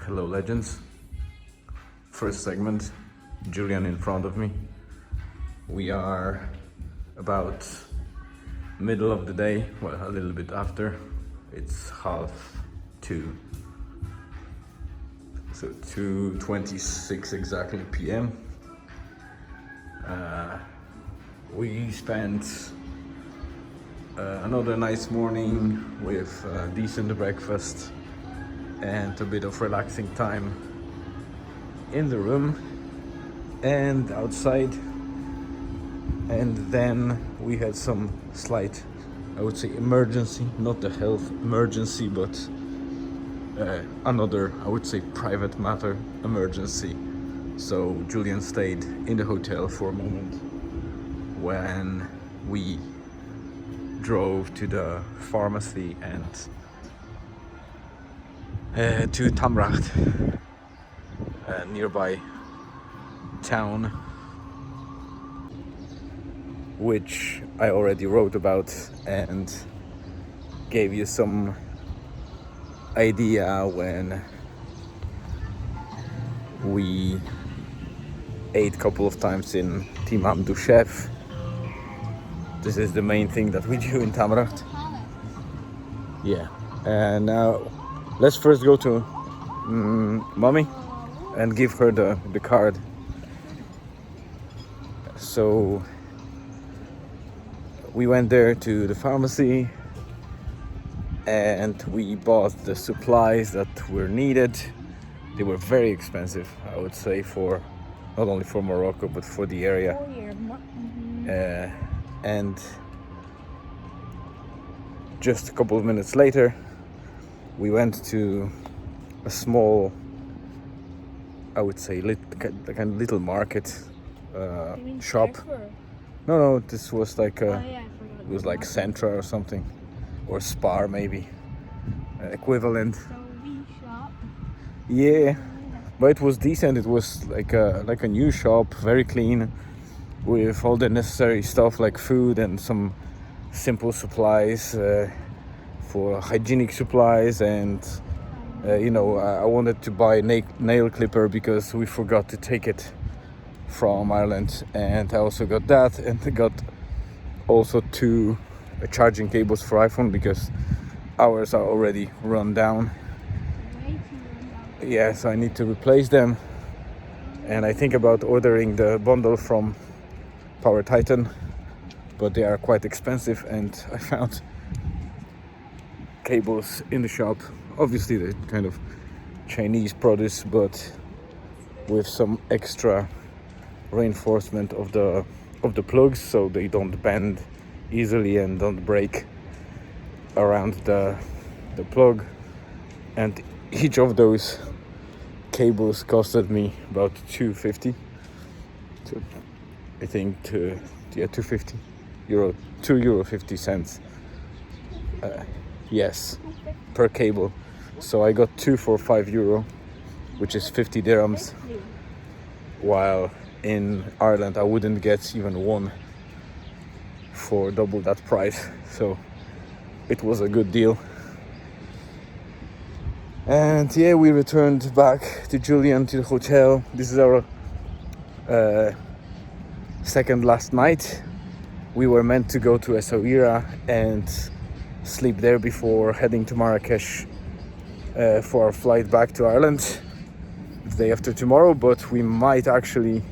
Hello legends. First segment, Julian in front of me. We are about middle of the day, well, a little bit after. It's 1:30, so 2:26 exactly p.m. We spent another nice morning with a decent breakfast and a bit of relaxing time in the room and outside, and then we had some slight, I would say, emergency, not a health emergency, but another, I would say, private matter emergency. So Julian stayed in the hotel for a moment when we drove to the pharmacy and to Tamraght, a nearby town, which I already wrote about and gave you some idea when we ate a couple of times in Timam du Chef. This is the main thing that we do in Tamraght. Yeah, and now let's first go to mommy and give her the card. So we went there to the pharmacy and we bought the supplies that were needed. They were very expensive, I would say, for not only for Morocco but for the area. And just a couple of minutes later, we went to a small, I would say, kind of little market shop. No, this was like it was like Centra or something, or Spar maybe, equivalent. Shop. Yeah, but it was decent. It was like a new shop, very clean, with all the necessary stuff like food and some simple supplies for hygienic supplies. And I wanted to buy a nail clipper because we forgot to take it from Ireland, and I also got that, and I got also two charging cables for iPhone because ours are already run down. Yeah, so I need to replace them, and I think about ordering the bundle from Power Titan, but they are quite expensive, and I found cables in the shop. Obviously they're kind of Chinese produce, but with some extra reinforcement of the plugs so they don't bend easily and don't break around the plug. And each of those cables costed me about €2.50. So I think €2.50. Yes, per cable. So I got two for €5, which is 50 dirhams, while in Ireland I wouldn't get even one for double that price. So it was a good deal. And yeah, we returned back to Julian, to the hotel. This is our second last night. We were meant to go to Essaouira and sleep there before heading to Marrakesh for our flight back to Ireland the day after tomorrow, but we might actually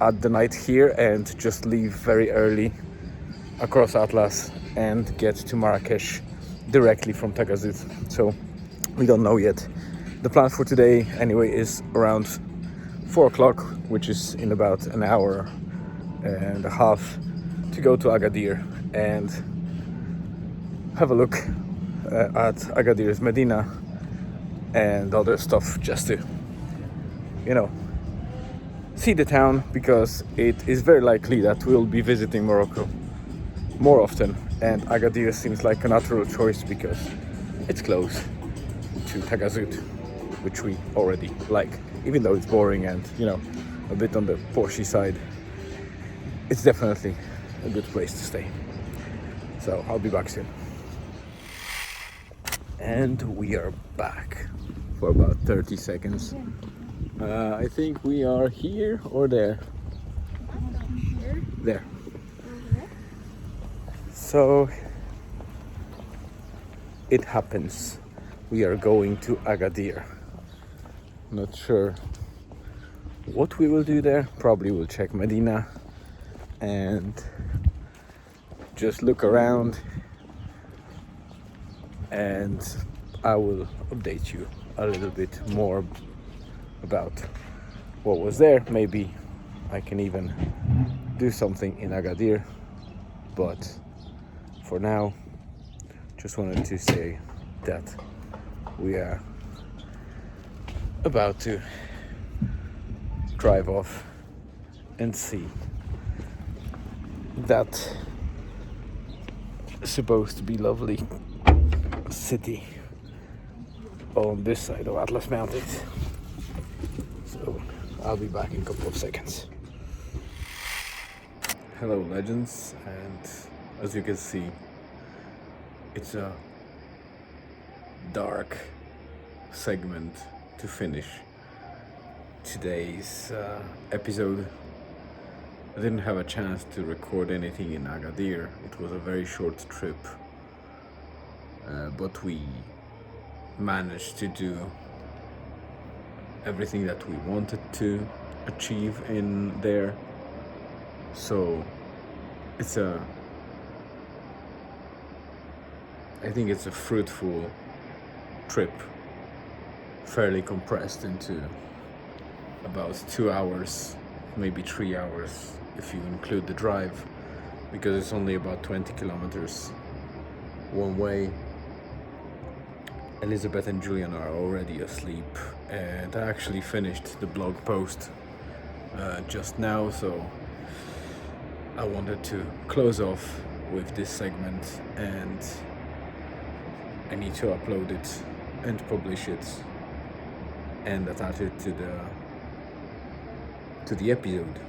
add the night here and just leave very early across Atlas and get to Marrakesh directly from Tagazout. So we don't know yet. The plan for today anyway is around 4 o'clock, which is in about an hour and a half, to go to Agadir and have a look at Agadir's Medina and other stuff, just to see the town, because it is very likely that we'll be visiting Morocco more often, and Agadir seems like a natural choice because it's close to Tagazout, which we already like, even though it's boring and a bit on the Porsche side. It's definitely a good place to stay. So I'll be back soon. And we are back for about 30 seconds. I think we are here or there. There. So it happens. We are going to Agadir. Not sure what we will do there. Probably we'll check Medina and just look around, and I will update you a little bit more about what was there. Maybe I can even do something in Agadir, but for now just wanted to say that we are about to drive off and see that supposed to be lovely city on this side of Atlas Mountains. So I'll be back in a couple of seconds. Hello legends, and as you can see, it's a dark segment to finish today's episode. I didn't have a chance to record anything in Agadir. It was a very short trip, but we managed to do everything that we wanted to achieve in there. So I think it's a fruitful trip, fairly compressed into about 2 hours, maybe 3 hours if you include the drive, because it's only about 20 kilometers one way. Elizabeth and Julian are already asleep, and I actually finished the blog post just now, so I wanted to close off with this segment, and I need to upload it and publish it and attach it to the episode,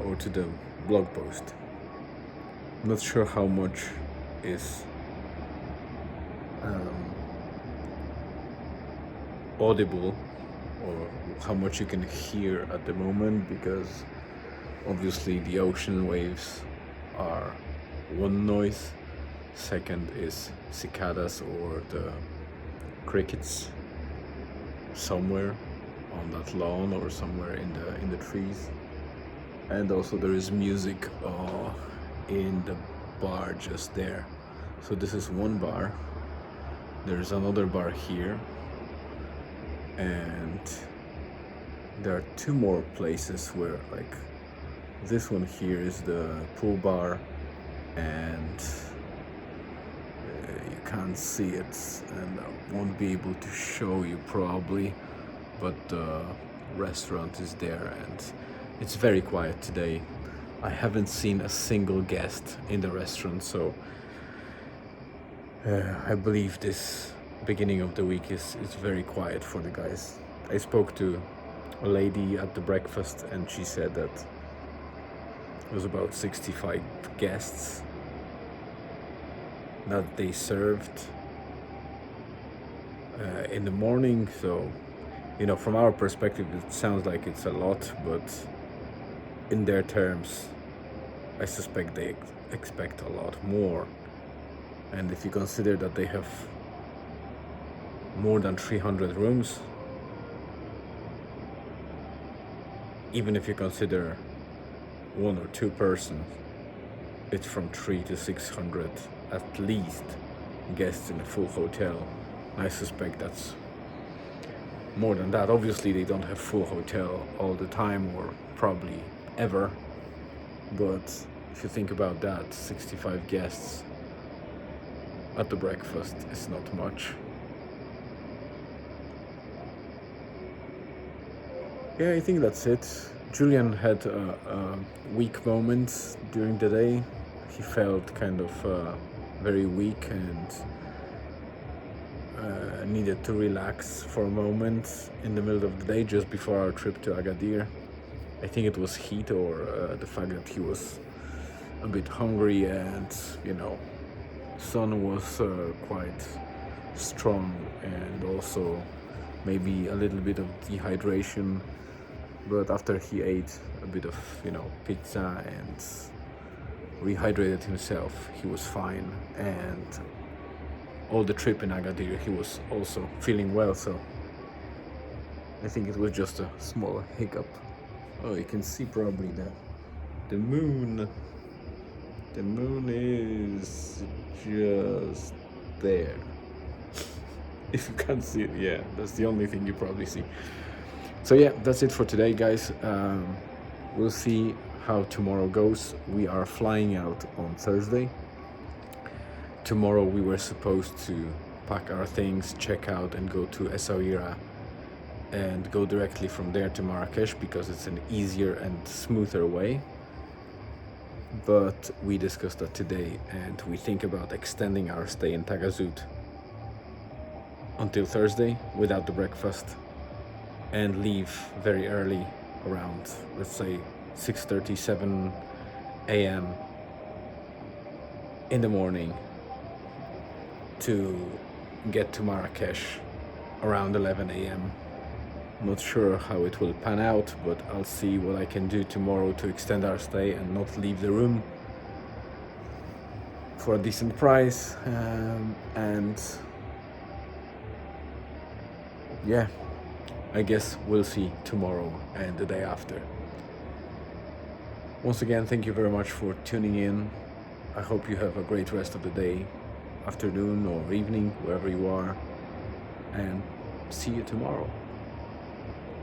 or to the blog post. I'm not sure how much is audible or how much you can hear at the moment, because obviously the ocean waves are one noise, second is cicadas or the crickets somewhere on that lawn or somewhere in the trees, and also there is music in the bar just there. So this is one bar, there's another bar here, and there are two more places where, like, this one here is the pool bar, and you can't see it and I won't be able to show you probably, but the restaurant is there, and it's very quiet today. I haven't seen a single guest in the restaurant, so I believe this beginning of the week is very quiet for the guys. I spoke to a lady at the breakfast, and she said that it was about 65 guests that they served in the morning. So, from our perspective, it sounds like it's a lot, but in their terms, I suspect they expect a lot more. And if you consider that they have more than 300 rooms, even if you consider one or two persons, it's from 300 to 600 at least guests in a full hotel. I suspect that's more than that. Obviously they don't have full hotel all the time, or probably ever, but if you think about that, 65 guests at the breakfast is not much. Yeah, I think that's it. Julian had a weak moment during the day. He felt kind of very weak and needed to relax for a moment in the middle of the day just before our trip to Agadir. I think it was heat, or the fact that he was a bit hungry, and sun was quite strong, and also maybe a little bit of dehydration, but after he ate a bit of, pizza and rehydrated himself, he was fine. And all the trip in Agadir, he was also feeling well, so I think it was just a small hiccup. Oh, you can see probably the moon. The moon is just there. If you can't see it, yeah, that's the only thing you probably see. So yeah, that's it for today, guys. We'll see how tomorrow goes. We are flying out on Thursday. Tomorrow we were supposed to pack our things, check out, and go to Essaouira and go directly from there to Marrakesh because it's an easier and smoother way. But we discussed that today, and we think about extending our stay in Tagazout until Thursday without the breakfast, and leave very early, around, let's say, 6:37 a.m. in the morning, to get to Marrakesh around 11 a.m. Not sure how it will pan out, but I'll see what I can do tomorrow to extend our stay and not leave the room for a decent price. And yeah, I guess we'll see tomorrow and the day after. Once again, thank you very much for tuning in. I hope you have a great rest of the day, afternoon or evening, wherever you are, and see you tomorrow.